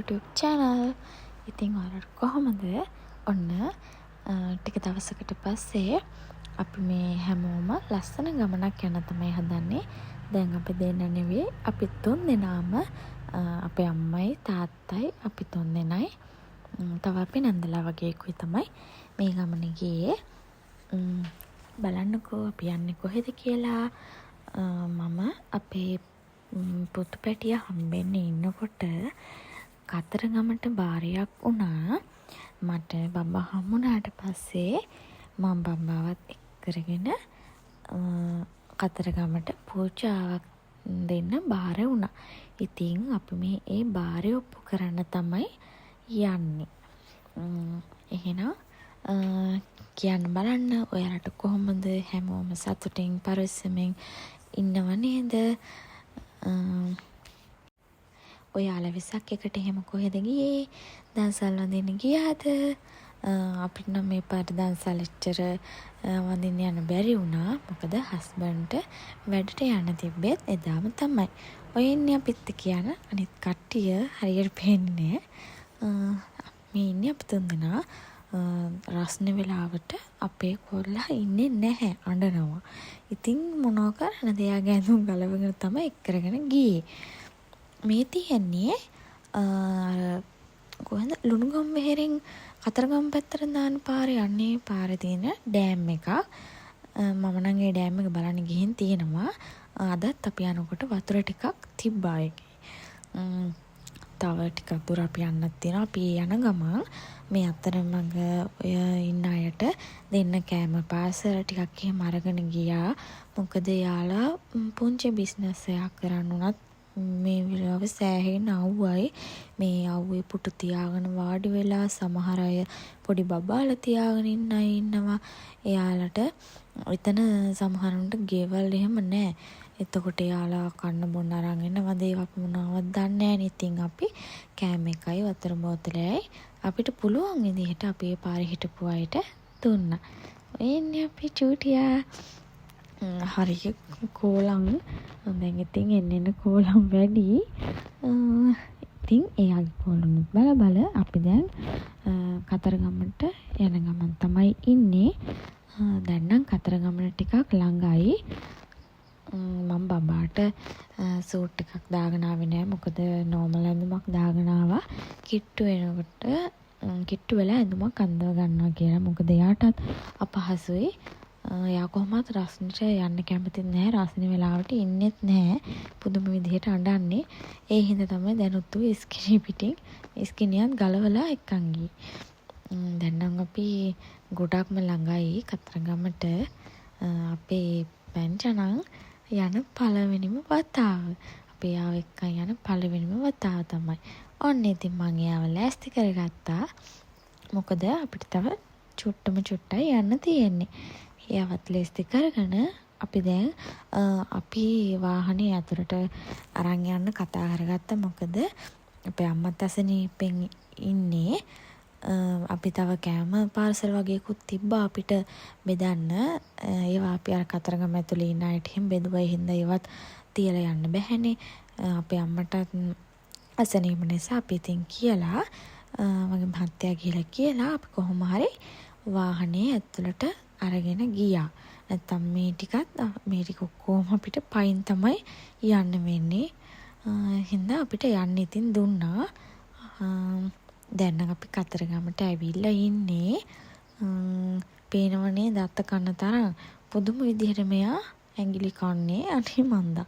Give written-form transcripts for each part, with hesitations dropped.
YouTube channel. ඉතින් ඔයාලට කොහොමද? ඔන්න ටික දවසකට පස්සේ අපි මේ හැමෝම ලස්සන ගමනක් යන තමයි හදන්නේ. දැන් අපි දෙන්න නෙවෙයි, අපි 3 දෙනාම අපේ අම්මයි තාත්තයි අපි 3 දෙනයි තව අපි නන්දලා වගේකුයි තමයි මේ ගමන ගියේ. බලන්නකෝ අපි යන්නේ කොහෙද කියලා. මම අපේ පුතු පැටිය හම්බෙන්න ඉන්නකොට කතරගමට බාරයක් වුණා. මට බබා හම්බුණාට පස්සේ මම බබාවත් එක්කරගෙන කතරගමට පූජාවක් දෙන්න බාර වුණා. ඉතින් අපි මේ ඒ බාරය ඔප්පු කරන්න තමයි යන්නේ. එහෙනම් කියන්න බලන්න ඔයාලට කොහොමද? හැමෝම සතුටින් පරිස්සමෙන් ඉන්නව නේද? ඔයාලා විසක් එකට එහෙම කොහෙද ගියේ? දන්සල් වඳින්න ගියාද? අපිට නම් මේ පාර දන්සල් එච්චර වඳින්න යන්න බැරි වුණා. මොකද හස්බන්ඩ්ට වැඩට යන්න තිබ්බෙත් එදාම තමයි. ඔය ඉන්නේ අපිත් කියන අනිත් කට්ටිය හරියට පේන්නේ නැහැ. මේ ඉන්නේ අපි 3 දෙනා. රස්න වෙලාවට අපේ කොල්ලා ඉන්නේ නැහැ, අඬනවා. ඉතින් මොනවා කරන්නද? එයාගේ ඇඳුම් ගලවගෙන තමයි එක් කරගෙන ගියේ. මේ තියෙන්නේ කොහෙන්ද? ලුණුගම් වෙහෙරෙන් කතරගම පැත්තට දාන පාරේ යන්නේ පාරේ තියෙන ඩෑම් එකක්. මම නම් ඒ ඩෑම් එක බලන්න ගිහින් තියෙනවා. අදත් අපි යනකොට වතුර ටිකක් තිබ්බා ඒකේ. තව ටිකක් දුර අපි යන්නත් තියෙනවා. අපි යන ගමන් මේ අතරමඟ ඔය ඉන්න අයට දෙන්න කෑම පාසල ටිකක් එහෙම අරගෙන ගියා. මොකද යාලා පුංචි බිස්නස් එකක් කරන්න උනත් මේ විලාව සෑහෙන අවුවයි. මේ අවුවේ පුටු තියාගෙන වාඩි වෙලා සමහර අය පොඩි බබාලා තියාගෙන ඉන්න අය ඉන්නවා. එයාලට එතන සමහරුන්ට ගෙවල් එහෙම නැහැ. එතකොට යාලා කන්න බොන්න අරන් එනවද ඒවත් මොනවද දන්නේ නැහැ. ඉතින් අපි කෑම එකයි වතුර බෝතලයයි අපිට පුළුවන් විදිහට අපි ඒ පාරේ හිටපු අයට දුන්නා. ඔය ඉන්නේ අපි චූටියා. හරිය කෝලම්. දැන් ඉතින් එන්න කෝලම් වැඩි. ඉතින් එයාගේ කෝලුනුත් බල අපි දැන් කතරගමට යන ගමන් තමයි ඉන්නේ. දැන් නම් කතරගමට ටිකක් ළඟයි. මම බබාට සූට් එකක් දාගෙන ආවේ නෑ. මොකද නෝමල් ඇඳුමක් දාගෙන ආවා. කිට්ටු වෙනකොට කිට්ටු වෙලා ඇඳුමක් අඳව ගන්නවා කියලා. මොකද එයාටත් අපහසුයි. එයා කොහොමවත් රස්නිට යන්න කැමති නැහැ. රස්නි වෙලාවට ඉන්නෙත් නැහැ. පුදුම විදිහට අඬන්නේ. ඒ හින්දා තමයි දැනුත් ඉස්කිනි පිටින් ඉස්කිනියත් ගලවලා එක්කන් ගියේ. දැන් නම් අපි ගොඩක්ම ළඟයි කතරගමට. අපේ පැංචනන් යන පළවෙනිම වතාව. අපි ආව එක්කන් යන පළවෙනිම වතාව තමයි. ඔන්න ඉතින් මම එයාව ලෑස්ති කරගත්තා. මොකද අපිට තව චුට්ටයි යන්න තියෙන්නේ. එයාවත් ලෑස්ති කරගෙන අපි දැන් අපි වාහනේ ඇතුළට අරන් යන්න කතා කරගත්තා. මොකද අපේ අම්මත් අසනීපෙන් ඉන්නේ. අපි තව කෑම පාර්සල් වගේකුත් තිබ්බා අපිට බෙදන්න. ඒවා අපි අර කතරගම ඇතුලේ ඉන්න අයට එහෙම බෙදුවා. හින්දා ඒවත් තියලා යන්න බැහැනේ. අපේ අම්මට අසනීප නිසා අපි ඉතින් කියලා මගේ මහත්තයා ගිහලා කියලා අපි කොහොම හරි වාහනේ ඇතුළට අරගෙන ගියා. නැත්තම් මේ ටික ඔක්කොම අපිට පයින් තමයි යන්න වෙන්නේ. හින්දා අපිට යන්න ඉතින් දුන්නා. දැන් අපි කතරගමට ඇවිල්ලා ඉන්නේ. පේනවනේ දත්ත කන්න තරම් පුදුම විදිහට මෙයා ඇඟිලි කන්නේ. අනේ මන්දා.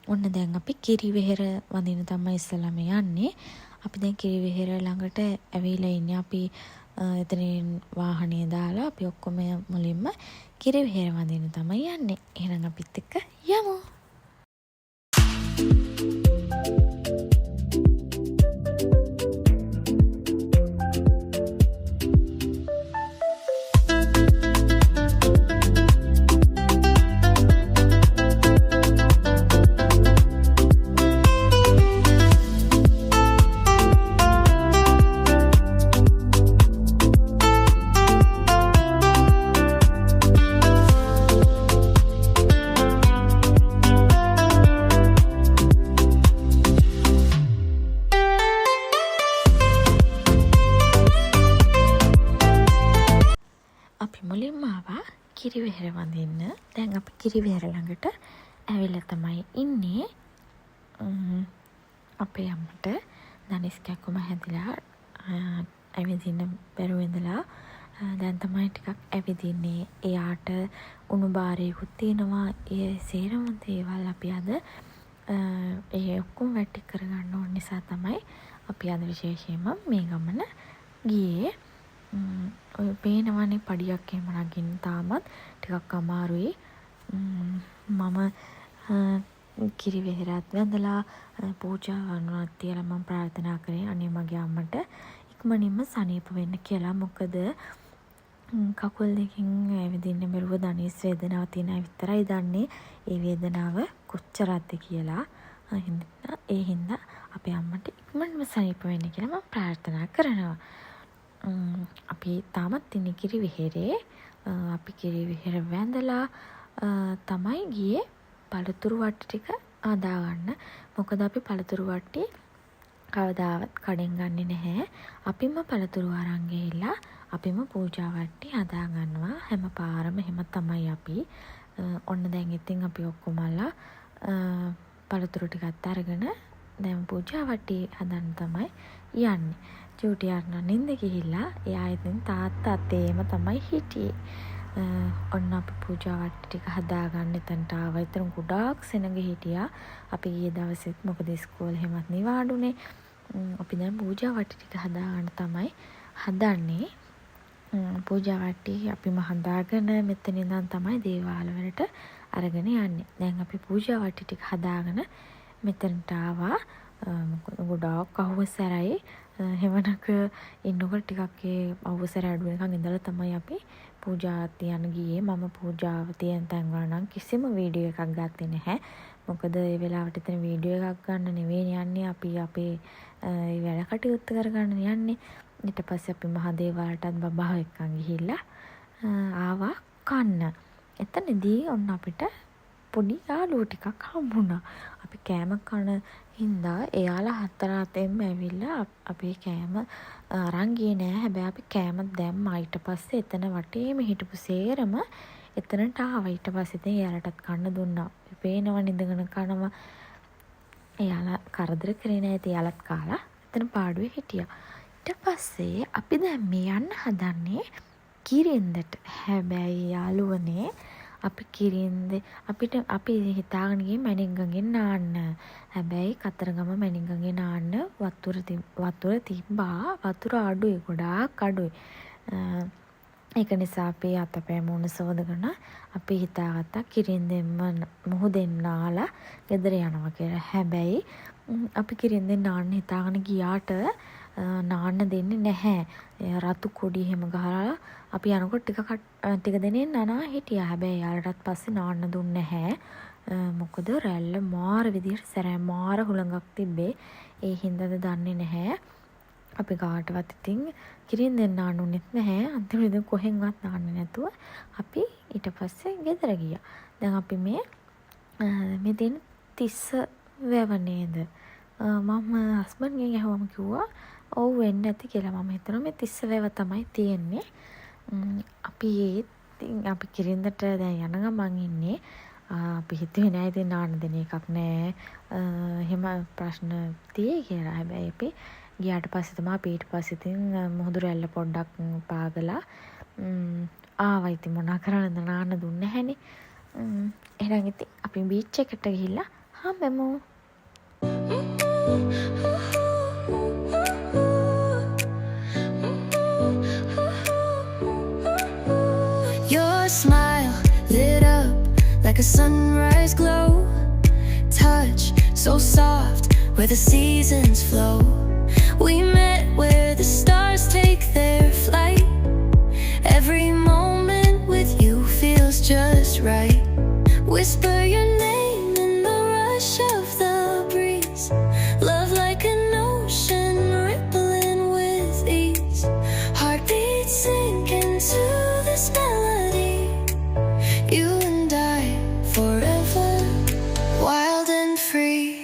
ඔන්න දැන් අපි කිරිවෙහෙර වඳින්න තමයි ඉස්සලම යන්නේ. අපි දැන් කිරිවෙහෙර ළඟට ඇවිල්ලා ඉන්නේ. අපි එතනින් වාහනේ දාලා අපි ඔක්කොම මුලින්ම කිරිවෙහෙර වඳින්න තමයි යන්නේ. එහෙනම් අපිත් එක්ක යමු. මුලින්ම ආවා කිරිවෙහෙර වඳින්න. දැන් අපි කිරිවෙහෙර ළඟට ඇවිල්ලා තමයි ඉන්නේ. අපේ අම්මට දනිස් කැක්කුම හැදිලා ඇවිදින්න බැරුව ඉඳලා දැන් තමයි ටිකක් ඇවිදින්නේ. එයාට උණු බාරයකුත් තියෙනවා. ඒ සේරම දේවල් අපි අද ඒ ඔක්කොම වැටි කරගන්න ඕන නිසා තමයි අපි අද විශේෂයෙන්ම මේ ගමන ගියේ. ඔය පේනවනේ පඩියක් එහෙම නගින්න තාමත් ටිකක් අමාරුයි. මම කිරිවෙහෙරත් වැඳලා පූජාවන්වත් තියලා මම ප්‍රාර්ථනා කරේ අනේ මගේ අම්මට ඉක්මනින්ම සනීප වෙන්න කියලා. මොකද කකුල් දෙකෙන් ඇවිදින්න බැරුව දනිස් වේදනාව තියෙන අය විතරයි දන්නේ ඒ වේදනාව කොච්චරක්ද කියලා. ඒ හින්දා අපේ අම්මට ඉක්මනටම සනීප වෙන්න කියලා මම ප්‍රාර්ථනා කරනවා. අපි තාමත් ඉන්නේ කිරිවෙහෙරේ. අපි කිරිවෙහෙර වැඳලා තමයි ගියේ පළතුරු වට්ටි ටික හදාගන්න. මොකද අපි පළතුරු වට්ටි කවදාවත් කඩෙන් ගන්නේ නැහැ. අපිම පළතුරු අරන් ගිහිල්ලා අපිම පූජා වට්ටි හදා ගන්නවා. හැම පාරම එහෙම තමයි අපි. ඔන්න දැන් ඉතින් අපි ඔක්කොමලා පළතුරු ටිකත් අරගෙන දැන් පූජා වට්ටි හදන්න තමයි යන්නේ. චූටි අරන නින්ද ගිහිල්ලා එයා ඉතින් තාත්තත් ඒම තමයි හිටියේ. ඔන්න අපි පූජා වට්ටි ටික හදාගන්න එතනට ආවා. එතන ගොඩාක් සෙනඟ හිටියා. අපි ගිය දවසෙත් මොකද ඉස්කෝලේ හැමත් නිවාඩුනේ. අපි දැන් පූජා වට්ටි ටික හදාගන්න තමයි හදන්නේ. පූජා වට්ටි අපිම හදාගෙන මෙතන ඉඳන් තමයි දේවාල වලට අරගෙන යන්නේ. දැන් අපි පූජා වට්ටි ටික හදාගෙන මෙතනට ආවා. ගොඩාක් අහුවසරයි. හෙවණක ඉන්නකොට ටිකක් ඒ අවසර අඩු වෙනකන් ඉඳලා තමයි අපි පූජා තියන්න ගියේ. මම පූජාව තියන තැන් වල නම් කිසිම වීඩියෝ එකක් ගත්තේ නැහැ. මොකද ඒ වෙලාවට එතන වීඩියෝ එකක් ගන්න නෙවෙයි යන්නේ. අපි අපේ වැඩ කටයුතු කරගන්න යන්නේ. ඊට පස්සේ අපි මහදේවාලටත් බබාව එක්කන් ගිහිල්ලා ආවා කන්න. එතනදී ඔන්න අපිට පොඩි යාළුවෝ ටිකක් හම්බුණා. අපි කෑම කන හින්දා එයාලා හතර අතෙන්ම ඇවිල්ලා අපේ කෑම අරන් ගියේ නෑ. හැබැයි අපි කෑම දැම්මා. ඊට පස්සේ එතන වටේම හිටපු සේරම එතනට ආවා. ඊට පස්සේ ඉතින් එයාලටත් කන්න දුන්නා. පේනවනේ ඉඳගෙන කනවා. එයාලා කරදර කරේ නෑ. ඉතින් එයාලත් කාලා එතන පාඩුවේ හිටියා. ඊට පස්සේ අපි දැන් මේ යන්න හදන්නේ කිරින්දට. හැබැයි යාළුවනේ අපි කිරින්දේ අපි හිතාගෙන ගියේ මැනින්ගගෙන් නාන්න. හැබැයි කතරගම මැනින්ගගෙන් නාන්න වතුර තිබ්බා. වතුර අඩුයි, ගොඩාක් අඩුයි. ඒක නිසා අපි අතපය මුණ සෝදගෙන අපි හිතාගත්තා කිරින්දෙන්ම මුහුදෙන් නාලා ගෙදර යනවා කියලා. හැබැයි අපි කිරින්දෙන් නාන්න හිතාගෙන ගියාට නාන්න දෙන්නේ නැහැ. රතු කොඩි එහෙම ගහලා අපි යනකොට ටික දෙනෙන් නනා හිටියා. හැබැයි යාළටත් පස්සේ නාන්න දුන්නේ නැහැ. මොකද රැල්ල මාර විදිහට සැරෑ මාර හුළඟක් තිබ්බේ. ඒ හින්දාද දන්නේ නැහැ. අපි කාටවත් ඉතින් කිරින්දෙන් නාන්න උනේත් නැහැ. අන්තිමට ඉතින් කොහෙන්වත් නාන්නේ නැතුව අපි ඊට පස්සේ ගෙදර ගියා. දැන් අපි මේ දින 30 වැව නේද? මම හස්බන්ඩ්ගෙන් අහුවම කිව්වා ඔව් වෙන්න ඇති කියලා. මම හිතනවා මේ 30 වැව තමයි තියෙන්නේ. අපි කිරින්දට දැන් යන ගමන් ඉන්නේ. අපි හිතුවේ නෑ ඉතින් නාන්න දෙන එකක් නෑ. එහෙම ප්‍රශ්න තියෙයි කියලා. හැබැයි අපි ගියාට පස්සේ තමයි අපි ඊට පස්සේ ඉතින් මුහුදු රැල්ල පොඩ්ඩක් පාගලා ආවා. ඉතින් මොනා කරන්නද නාන්න දුන්නේ නැහැනේ. එහෙනම් ඉතින් අපි බීච් එකට ගිහිල්ලා හම්බෙමු. Your smile lit up like a sunrise glow. Touch so soft where the seasons flow. We met where the stars take their flight. Every moment with you feels just right. Whisper your name in the rush of the breeze. Love like an ocean rippling with ease. Heartbeats sink into this melody. You and I forever, wild and free.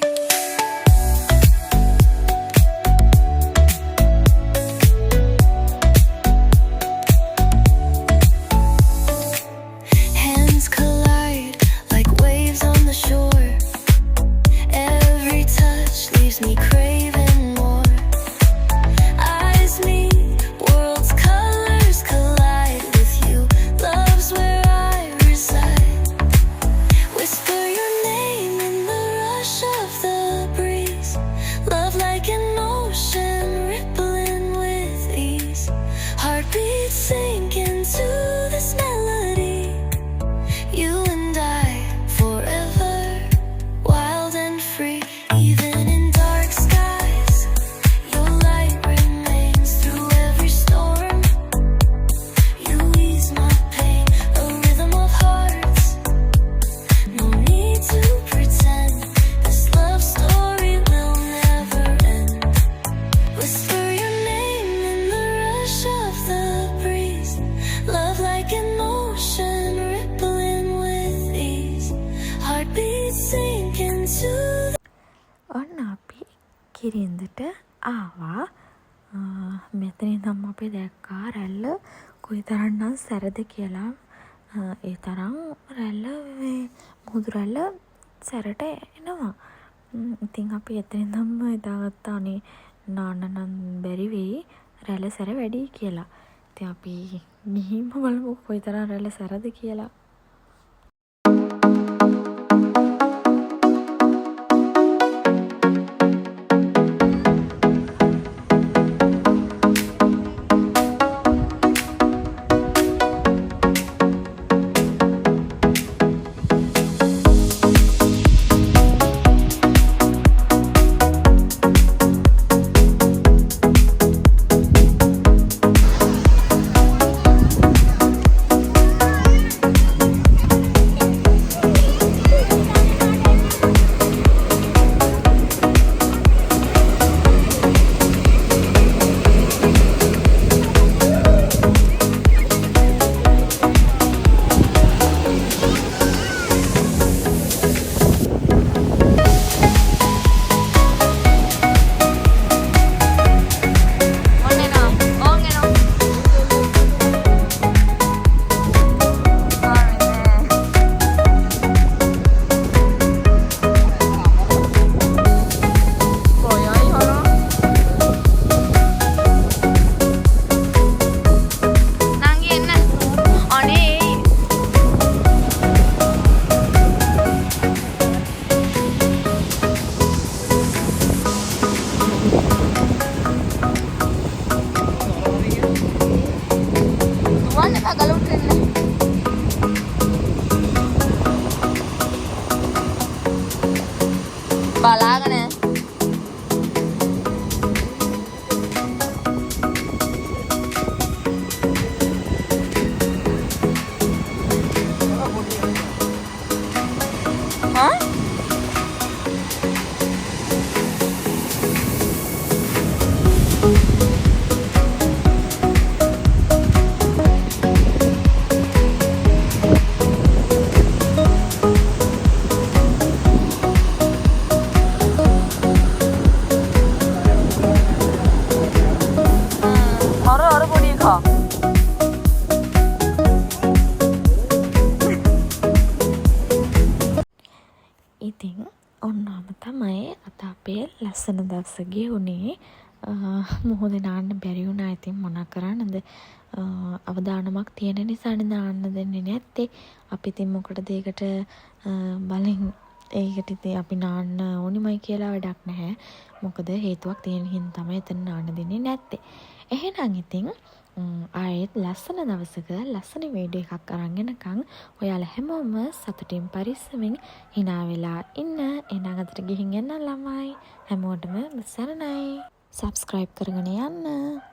කිරින්දට ආවා. මෙතන ඉඳන් අපි දැක්කා රැල්ල කොයි තරම්නම් සැරද කියලා. ඒ තරම් රැල්ල මුහුදු රැල්ල සැරට එනවා. ඉතින් අපි එතන ඉඳන්ම හිතාගත්තා අනේ නාන්න නම් බැරි වෙයි රැල්ල සැර වැඩි කියලා. ඉතින් අපි ගිහින්ම බලමු කොයි තරම් රැල්ල සැරද කියලා. බලාගෙන ඉතින් ඔන්නම තමයි අද අපේ ලස්සන දවස ගෙවුනේ. මොහොත නාන්න බැරි වුණා. ඉතින් මොනා කරන්නද? අවදානමක් තියෙන නිසානේ නාන්න දෙන්නේ නැත්තේ. අපි ඉතින් මොකටද ඒකට බලෙන් ඒකට ඉතින් අපි නාන්න ඕනිමයි කියලා වැඩක් නැහැ. මොකද හේතුවක් තියෙන හින්දා තමයි එතන නාන්න දෙන්නේ නැත්තේ. එහෙනම් ඉතින් ආයෙත් ලස්සන දවසක ලස්සන වීඩියෝ එකක් අරන් එනකන් ඔයාලා හැමෝම සතුටින් පරිස්සමින් hina වෙලා ඉන්න. එහෙනම් අදට ගිහින් යන්න ළමයි. හැමෝටම සරණයි. subscribe කරගෙන යන්න.